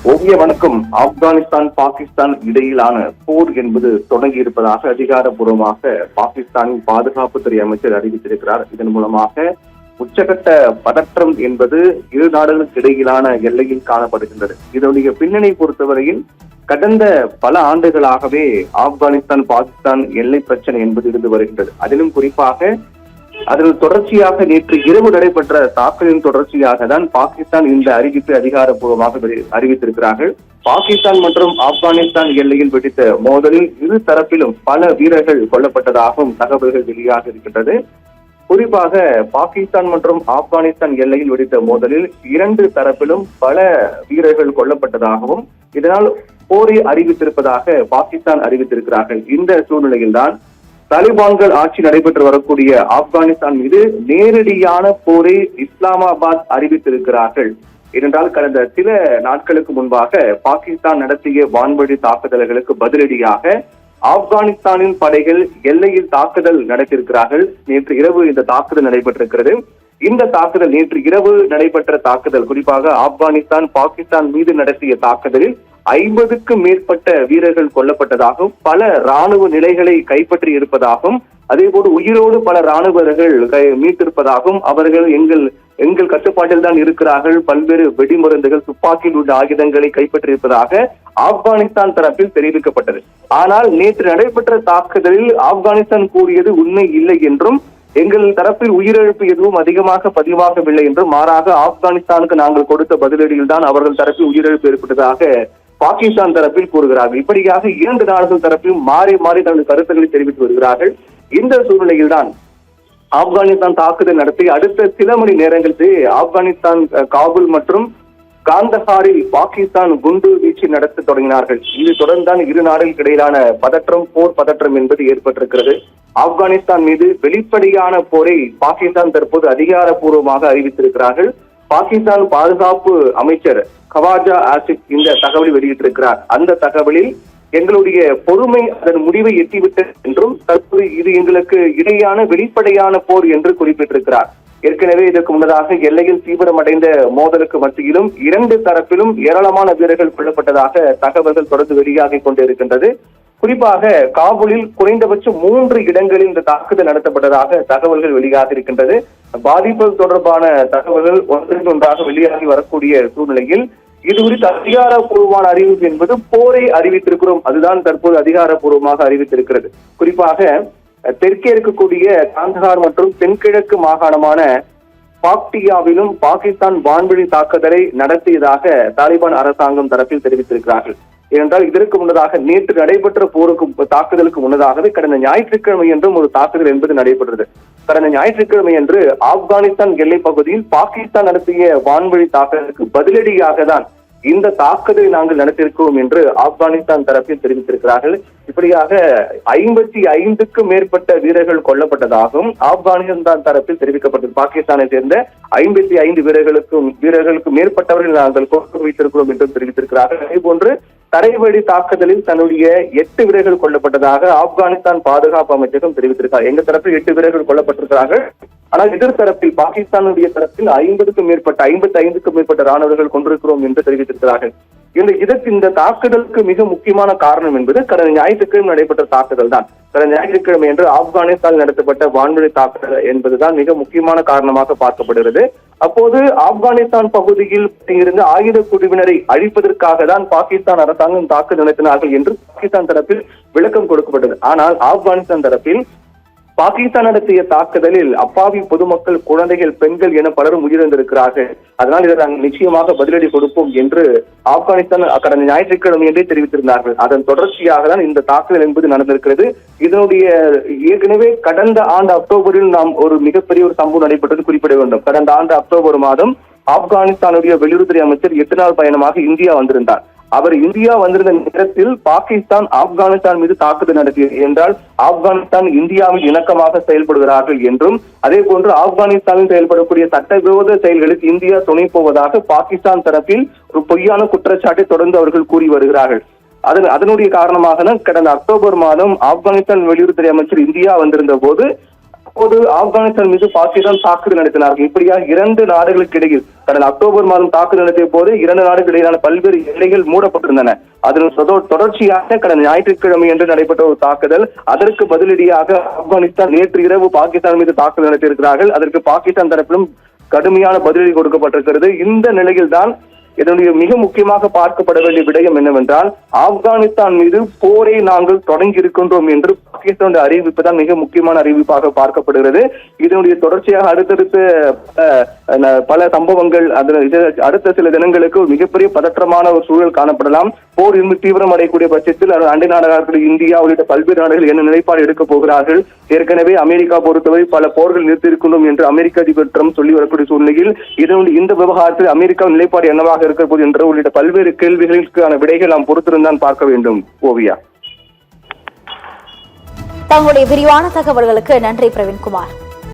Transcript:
ஓவிய வணக்கம். ஆப்கானிஸ்தான் பாகிஸ்தான் இடையிலான போர் என்பது தொடங்கி இருப்பதாக அதிகாரப்பூர்வமாக பாகிஸ்தானின் பாதுகாப்புத்துறை அமைச்சர் அறிவித்திருக்கிறார். இதன் மூலமாக உச்சகட்ட பதற்றம் என்பது இரு நாடுகளுக்கு இடையிலான எல்லையில் காணப்படுகின்றது. இதனுடைய பின்னணி பொறுத்தவரையில் கடந்த பல ஆண்டுகளாகவே ஆப்கானிஸ்தான் பாகிஸ்தான் எல்லை பிரச்சனை என்பது இருந்து வருகின்றது. அதிலும் குறிப்பாக அதில் தொடர்ச்சியாக நேற்று இரவு நடைபெற்ற தாக்குதலின் தொடர்ச்சியாக தான் பாகிஸ்தான் இந்த அறிவிப்பை அதிகாரப்பூர்வமாக அறிவித்திருக்கிறார்கள். பாகிஸ்தான் மற்றும் ஆப்கானிஸ்தான் எல்லையில் வெடித்த மோதலில் இரு தரப்பிலும் பல வீரர்கள் கொல்லப்பட்டதாகவும் தகவல்கள் வெளியாக இருக்கின்றது. குறிப்பாக பாகிஸ்தான் மற்றும் ஆப்கானிஸ்தான் எல்லையில் வெடித்த மோதலில் இரண்டு தரப்பிலும் பல வீரர்கள் கொல்லப்பட்டதாகவும் இதனால் போரை அறிவித்திருப்பதாக பாகிஸ்தான் அறிவித்திருக்கிறார்கள். இந்த சூழ்நிலையில்தான் தாலிபான்கள் ஆட்சி நடைபெற்று வரக்கூடிய ஆப்கானிஸ்தான் மீது நேரடியான போரை இஸ்லாமாபாத் அறிவித்திருக்கிறார்கள். ஏனென்றால் கடந்த சில நாட்களுக்கு முன்பாக பாகிஸ்தான் நடத்திய வான்வழி தாக்குதல்களுக்கு பதிலடியாக ஆப்கானிஸ்தானின் படைகள் எல்லையில் தாக்குதல் நடத்தியிருக்கிறார்கள். நேற்று இரவு இந்த தாக்குதல் நடைபெற்றிருக்கிறது. இந்த தாக்குதல் நேற்று இரவு நடைபெற்ற தாக்குதல் குறிப்பாக ஆப்கானிஸ்தான் பாகிஸ்தான் மீது நடத்திய தாக்குதலில் 50க்கும் மேற்பட்ட வீரர்கள் கொல்லப்பட்டதாகவும் பல ராணுவ நிலைகளை கைப்பற்றி இருப்பதாகவும் அதேபோல் உயிரோடு பல ராணுவர்கள் மீட்டிருப்பதாகவும் அவர்கள் எங்கள் கட்டுப்பாட்டில் தான் இருக்கிறார்கள், பல்வேறு வெடிமருந்துகள் துப்பாக்கியில் உள்ள ஆயுதங்களை கைப்பற்றியிருப்பதாக ஆப்கானிஸ்தான் தரப்பில் தெரிவிக்கப்பட்டது. ஆனால் நேற்று நடைபெற்ற தாக்குதலில் ஆப்கானிஸ்தான் கூறியது உண்மை இல்லை என்றும் எங்கள் தரப்பில் உயிரிழப்பு எதுவும் அதிகமாக பதிவாகவில்லை என்றும் மாறாக ஆப்கானிஸ்தானுக்கு நாங்கள் கொடுத்த பதிலடியில் தான் அவர்கள் தரப்பில் உயிரிழப்பு ஏற்பட்டதாக பாகிஸ்தான் தரப்பில் கூறுகிறார்கள். இப்படியாக இரண்டு நாடுகள் தரப்பிலும் மாறி மாறி தனது கருத்துக்களை தெரிவித்து வருகிறார்கள். இந்த சூழ்நிலையில் தான் ஆப்கானிஸ்தான் தாக்குதல் நடத்தி அடுத்த சில மணி நேரங்களில் ஆப்கானிஸ்தான் காபூல் மற்றும் காந்தஹாரில் பாகிஸ்தான் குண்டு வீச்சு நடத்த தொடங்கினார்கள். இது தொடர்ந்தான் இரு நாடுகளுக்கு இடையிலான போர் பதற்றம் என்பது ஏற்பட்டிருக்கிறது. ஆப்கானிஸ்தான் மீது வெளிப்படையான போரை பாகிஸ்தான் தற்போது அதிகாரப்பூர்வமாக அறிவித்திருக்கிறார்கள். பாகிஸ்தான் பாதுகாப்பு அமைச்சர் கவாஜா ஆசிப் இந்த தகவலை வெளியிட்டிருக்கிறார். அந்த தகவலில் எங்களுடைய பொறுமை அதன் முடிவை எட்டிவிட்டது என்றும் தற்போது இது எங்களுக்கு இடையான வெளிப்படையான போர் என்று குறிப்பிட்டிருக்கிறார். ஏற்கனவே இதற்கு முன்னதாக எல்லையில் தீவிரமடைந்த மோதலுக்கு மத்தியிலும் இரண்டு தரப்பிலும் ஏராளமான வீரர்கள் கொல்லப்பட்டதாக தகவல்கள் தொடர்ந்து வெளியாகிக் கொண்டிருக்கின்றது. குறிப்பாக காபூலில் குறைந்தபட்சம் 3 இடங்களில் இந்த தாக்குதல் நடத்தப்பட்டதாக தகவல்கள் வெளியாக இருக்கின்றது. பாதிப்பு தொடர்பான தகவல்கள் ஒன்றாக வெளியாகி வரக்கூடிய சூழ்நிலையில் இது குறித்து அதிகாரப்பூர்வமான அறிவிப்பு என்பது போரை அறிவித்திருக்கிறோம், அதுதான் தற்போது அதிகாரப்பூர்வமாக அறிவித்திருக்கிறது. குறிப்பாக தெற்கே இருக்கக்கூடிய காந்தஹார் மற்றும் தென்கிழக்கு மாகாணமான பாக்டியாவிலும் பாகிஸ்தான் வான்வழி தாக்குதலை நடத்தியதாக தாலிபான் அரசாங்கம் தரப்பில் தெரிவித்திருக்கிறார்கள். ஏனென்றால் இதற்கு முன்னதாக நேற்று நடைபெற்ற தாக்குதலுக்கு முன்னதாகவே கடந்த ஞாயிற்றுக்கிழமை என்றும் ஒரு தாக்குதல் என்பது நடைபெற்றது. கடந்த ஞாயிற்றுக்கிழமை அன்று ஆப்கானிஸ்தான் எல்லை பகுதியில் பாகிஸ்தான் நடத்திய வான்வழி தாக்குதலுக்கு பதிலடியாக தான் இந்த தாக்குதலை நாங்கள் நடத்தியிருக்கிறோம் என்று ஆப்கானிஸ்தான் தரப்பில் தெரிவித்திருக்கிறார்கள். இப்படியாக 55க்கும் மேற்பட்ட வீரர்கள் கொல்லப்பட்டதாகவும் ஆப்கானிஸ்தான் தரப்பில் தெரிவிக்கப்பட்டது. பாகிஸ்தானை சேர்ந்த 55 வீரர்களுக்கு மேற்பட்டவர்கள் நாங்கள் கொண்டு வைத்திருக்கிறோம் என்றும் தெரிவித்திருக்கிறார்கள். அதே போன்று தரைவழி தாக்குதலில் தன்னுடைய 8 வீரர்கள் கொல்லப்பட்டதாக ஆப்கானிஸ்தான் பாதுகாப்பு அமைச்சகம் தெரிவித்திருக்கிறார். எங்க தரப்பில் 8 வீரர்கள் கொல்லப்பட்டிருக்கிறார்கள். ஆனால் எதிர்த்தரப்பில் பாகிஸ்தானுடைய தரப்பில் 55க்கும் மேற்பட்ட ராணுவர்கள் கொண்டிருக்கிறோம் என்று தெரிவித்திருக்கிறார்கள். இந்த தாக்குதலுக்கு மிக முக்கியமான காரணம் என்பது கடந்த ஞாயிற்றுக்கிழமை நடைபெற்ற தாக்குதல் தான். கடந்த ஞாயிற்றுக்கிழமை என்று ஆப்கானிஸ்தான் நடத்தப்பட்ட வான்வழி தாக்குதல் என்பதுதான் மிக முக்கியமான காரணமாக பார்க்கப்படுகிறது. அப்போது ஆப்கானிஸ்தான் பகுதியில் இருந்து ஆயுத குழுவினரை அழிப்பதற்காக தான் பாகிஸ்தான் அரசாங்கம் தாக்குதல் நடத்தினார்கள் என்று பாகிஸ்தான் தரப்பில் விளக்கம் கொடுக்கப்பட்டது. ஆனால் ஆப்கானிஸ்தான் தரப்பில் பாகிஸ்தான் நடத்திய தாக்குதலில் அப்பாவி பொதுமக்கள், குழந்தைகள், பெண்கள் என பலரும் உயிரிழந்திருக்கிறார்கள். அதனால் இதை நாங்கள் நிச்சயமாக பதிலடி கொடுப்போம் என்று ஆப்கானிஸ்தான் கடந்த ஞாயிற்றுக்கிழமை என்றே தெரிவித்திருந்தார்கள். அதன் தொடர்ச்சியாக தான் இந்த தாக்குதல் என்பது நடந்திருக்கிறது. இதனுடைய ஏற்கனவே கடந்த ஆண்டு அக்டோபரில் நாம் ஒரு மிகப்பெரிய ஒரு சம்பவம் நடைபெற்றது குறிப்பிட வேண்டும். கடந்த ஆண்டு அக்டோபர் மாதம் ஆப்கானிஸ்தானுடைய வெளியுறவுத்துறை அமைச்சர் 8 நாள் பயணமாக இந்தியா வந்திருந்தார். அவர் இந்தியா வந்திருந்த நேரத்தில் பாகிஸ்தான் ஆப்கானிஸ்தான் மீது தாக்குதல் நடத்தியது என்றால் ஆப்கானிஸ்தான் இந்தியாவில் இணக்கமாக செயல்படுகிறார்கள் என்றும் அதே போன்று ஆப்கானிஸ்தானில் செயல்படக்கூடிய சட்டவிரோத செயல்களுக்கு இந்தியா துணை போவதாக பாகிஸ்தான் தரப்பில் ஒரு பொய்யான குற்றச்சாட்டை தொடர்ந்து அவர்கள் கூறி வருகிறார்கள். அதனுடைய காரணமாக தான் கடந்த அக்டோபர் மாதம் ஆப்கானிஸ்தான் வெளியுறவுத்துறை அமைச்சர் இந்தியா வந்திருந்த போது அப்போது ஆப்கானிஸ்தான் மீது பாகிஸ்தான் தாக்குதல் நடத்தினார்கள். இப்படியாக 2 நாடுகளுக்கு இடையில் கடந்த அக்டோபர் மாதம் தாக்குதல் நடத்திய போது 2 நாடுகளுக்கு இடையிலான பல்வேறு எல்லைகள் மூடப்பட்டிருந்தன. அதன் தொடர்ச்சியாக கடந்த ஞாயிற்றுக்கிழமை என்று நடைபெற்ற ஒரு தாக்குதல். அதற்கு பதிலடியாக ஆப்கானிஸ்தான் நேற்று இரவு பாகிஸ்தான் மீது தாக்குதல் நடத்தியிருக்கிறார்கள். அதற்கு பாகிஸ்தான் தரப்பிலும் கடுமையான பதிலடி கொடுக்கப்பட்டிருக்கிறது. இந்த நிலையில்தான் இதனுடைய மிக முக்கியமாக பார்க்கப்பட வேண்டிய விடயம் என்னவென்றால், ஆப்கானிஸ்தான் மீது போரை நாங்கள் தொடங்கி இருக்கின்றோம் என்று பாகிஸ்தானுடைய அறிவிப்பு தான் மிக முக்கியமான அறிவிப்பாக பார்க்கப்படுகிறது. இதனுடைய தொடர்ச்சியாக அடுத்தடுத்த பல சம்பவங்கள் அடுத்த சில தினங்களுக்கு மிகப்பெரிய பதற்றமான ஒரு சூழல் காணப்படலாம். போர் இன்னும் தீவிரம் அடையக்கூடிய பட்சத்தில் அண்டை நாடுகள் இந்தியா உள்ளிட்ட பல்வேறு நாடுகள் என்ன நிலைப்பாடு எடுக்கப் போகிறார்கள். ஏற்கனவே அமெரிக்கா பொறுத்தவரை பல போர்கள் நிறுத்தியிருக்கின்றோம் என்று அமெரிக்க அதிபர் ட்ரம்ப் சொல்லி வரக்கூடிய சூழ்நிலையில் இந்த விவகாரத்தில் அமெரிக்கா நிலைப்பாடு என்னவாக இருக்கிற போது என்ற உள்ளிட்ட பல்வேறு கேள்விகளுக்கான விடைகள் நாம் பொறுத்திருந்தான் பார்க்க வேண்டும். ஓவியா, தங்களுடைய விரிவான தகவல்களுக்கு நன்றி பிரவீன்குமார்.